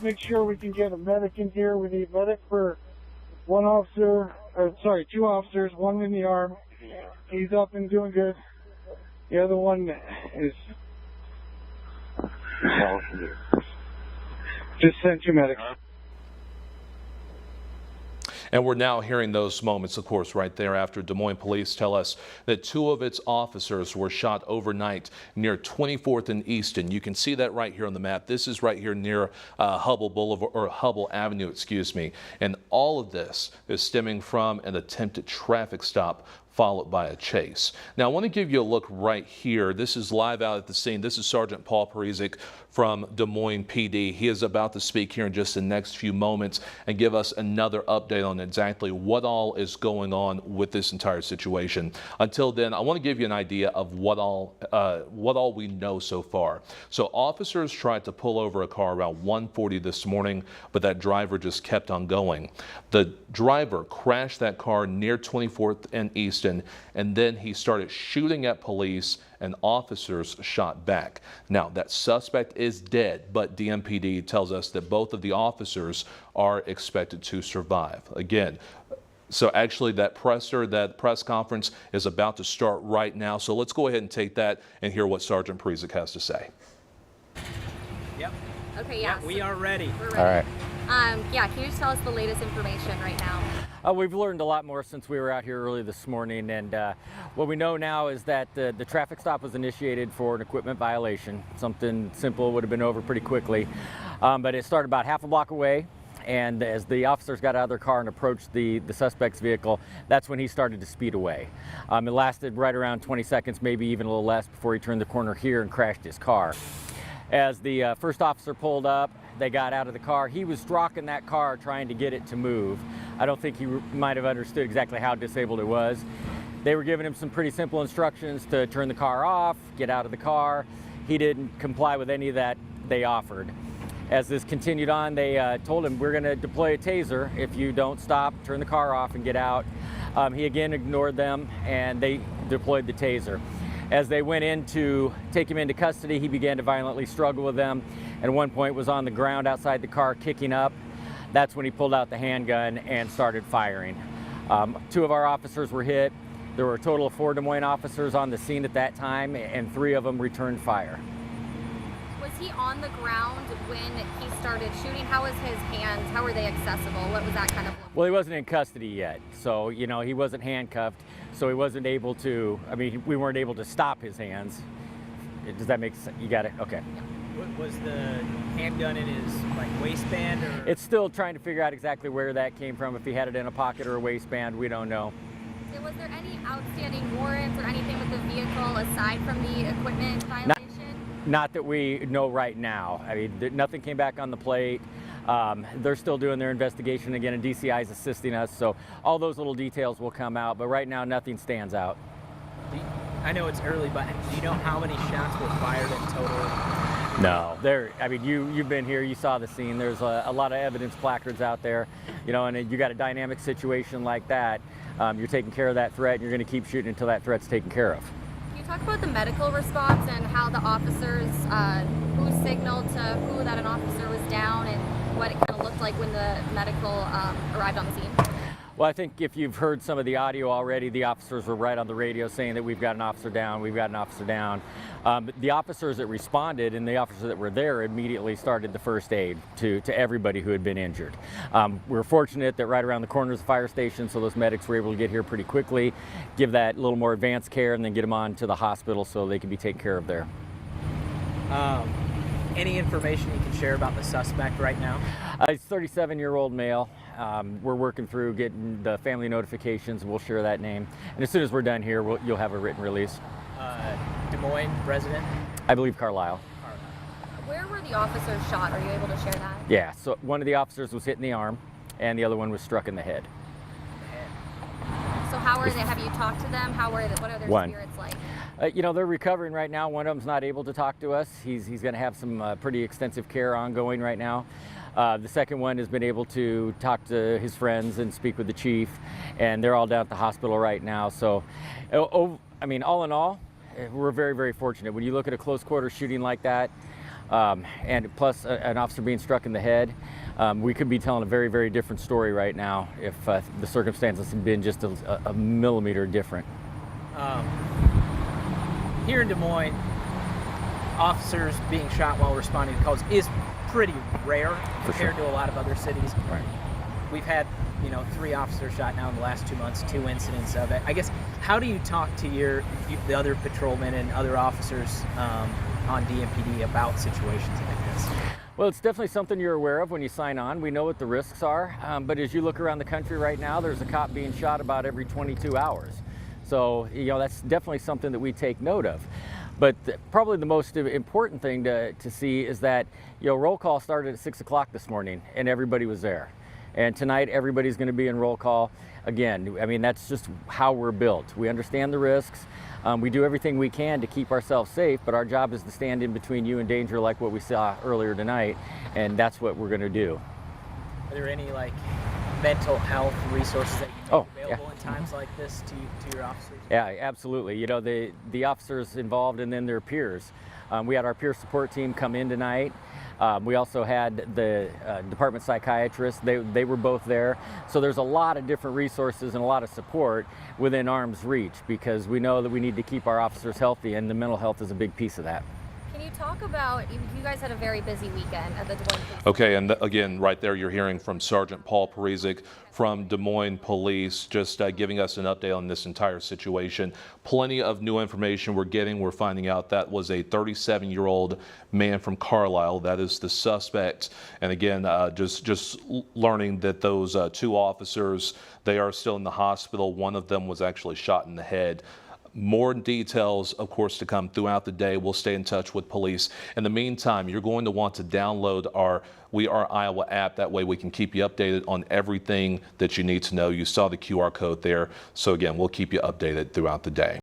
Make sure we can get a medic in here. We need medic for two officers, one in the arm. He's up and doing good. The other one is just sent you medic. And we're now hearing those moments, of course, right there after Des Moines police tell us that 2 of its officers were shot overnight near 24th and Easton. You can see that right here on the map. This is right here near Hubble Boulevard, or Hubble Avenue, excuse me. And all of this is stemming from an attempted traffic stop followed by a chase. Now, I want to give you a look right here. This is live out at the scene. This is Sergeant Paul Parizek from Des Moines PD. He is about to speak here in just the next few moments and give us another update on exactly what all is going on with this entire situation. Until then, I want to give you an idea of what all we know so far. So officers tried to pull over a car around 1:40 this morning, but that driver just kept on going. The driver crashed that car near 24th and Easton, and then he started shooting at police, and officers shot back. Now, that suspect is dead, but DMPD tells us that both of the officers are expected to survive. Again, so actually that press conference is about to start right now. So let's go ahead and take that and hear what Sergeant Parizek has to say. Yep. Okay, yeah. We are ready. We're ready. All right. Yeah, can you just tell us the latest information right now? We've learned a lot more since we were out here early this morning, and what we know now is that the traffic stop was initiated for an equipment violation. Something simple would have been over pretty quickly, but it started about half a block away, and as the officers got out of their car and approached the suspect's vehicle, that's when he started to speed away. It lasted right around 20 seconds, maybe even a little less, before he turned the corner here and crashed his car. As the first officer pulled up, they got out of the car. He was rocking that car trying to get it to move. I don't think he might have understood exactly how disabled it was. They were giving him some pretty simple instructions to turn the car off, get out of the car. He didn't comply with any of that they offered. As this continued on, they told him, we're gonna deploy a taser if you don't stop, turn the car off and get out. He again ignored them, and they deployed the taser. As they went in to take him into custody, he began to violently struggle with them, and at one point was on the ground outside the car kicking up. That's when he pulled out the handgun and started firing. 2 of our officers were hit. There were a total of 4 Des Moines officers on the scene at that time, and 3 of them returned fire. Was he on the ground when he started shooting? How was his hands? How were they accessible? What was that kind of? Well, he wasn't in custody yet, so he wasn't handcuffed, so he wasn't able to. I mean, we weren't able to stop his hands. Does that make sense? You got it. Okay. Yeah. Was the handgun in his waistband? Or? It's still trying to figure out exactly where that came from. If he had it in a pocket or a waistband, we don't know. So was there any outstanding warrants or anything with the vehicle aside from the equipment violation? Not that we know right now. I mean, nothing came back on the plate. They're still doing their investigation again, and DCI is assisting us, so all those little details will come out, but right now nothing stands out. I know it's early, but do you know how many shots were fired in total? No, I mean, you've been here, you saw the scene. There's a lot of evidence placards out there, and you got a dynamic situation like that. You're taking care of that threat, and you're going to keep shooting until that threat's taken care of. Can you talk about the medical response and how the officers, who signaled to who that an officer was down, and what it kind of looked like when the medical arrived on the scene? Well, I think if you've heard some of the audio already, the officers were right on the radio saying that we've got an officer down, we've got an officer down. The officers that responded and the officers that were there immediately started the first aid to everybody who had been injured. We're fortunate that right around the corner is the fire station, so those medics were able to get here pretty quickly, give that little more advanced care, and then get them on to the hospital so they can be taken care of there. Any information you can share about the suspect right now? He's a 37-year-old male. We're working through getting the family notifications. We'll share that name. And as soon as we're done here, you'll have a written release. Des Moines resident? I believe Carlisle. Where were the officers shot? Are you able to share that? Yeah, so one of the officers was hit in the arm, and the other one was struck in the head. So how are they? Have you talked to them? What are their spirits like? They're recovering right now. One of them's not able to talk to us. He's going to have some pretty extensive care ongoing right now. The second one has been able to talk to his friends and speak with the chief, and they're all down at the hospital right now. So, I mean, all in all, we're very, very fortunate. When you look at a close quarter shooting like that, and plus an officer being struck in the head. We could be telling a very, very different story right now if the circumstances had been just a millimeter different. Here in Des Moines, officers being shot while responding to calls is pretty rare compared to a lot of other cities. Right. We've had, 3 officers shot now in the last 2 months, 2 incidents of it. I guess, how do you talk to the other patrolmen and other officers on DMPD about situations like this? Well, it's definitely something you're aware of when you sign on. We know what the risks are, but as you look around the country right now, there's a cop being shot about every 22 hours. So, that's definitely something that we take note of. But probably the most important thing to see is that, roll call started at 6 o'clock this morning and everybody was there. And tonight, everybody's going to be in roll call. Again, I mean, that's just how we're built. We understand the risks. We do everything we can to keep ourselves safe, but our job is to stand in between you and danger like what we saw earlier tonight, and that's what we're going to do. Are there any, mental health resources that you make available in times like this to your officers? Yeah, absolutely. The officers involved and then their peers. We had our peer support team come in tonight. We also had the department psychiatrists. They were both there. So there's a lot of different resources and a lot of support within arm's reach because we know that we need to keep our officers healthy, and the mental health is a big piece of that. Can you talk about, you guys had a very busy weekend at the Des Moines Police. Okay, and again, right there you're hearing from Sergeant Paul Parizek from Des Moines Police, just giving us an update on this entire situation. Plenty of new information we're getting. We're finding out that was a 37-year-old man from Carlisle. That is the suspect. And again, just learning that those 2 officers, they are still in the hospital. One of them was actually shot in the head. More details, of course, to come throughout the day. We'll stay in touch with police. In the meantime, you're going to want to download our We Are Iowa app. That way we can keep you updated on everything that you need to know. You saw the QR code there. So again, we'll keep you updated throughout the day.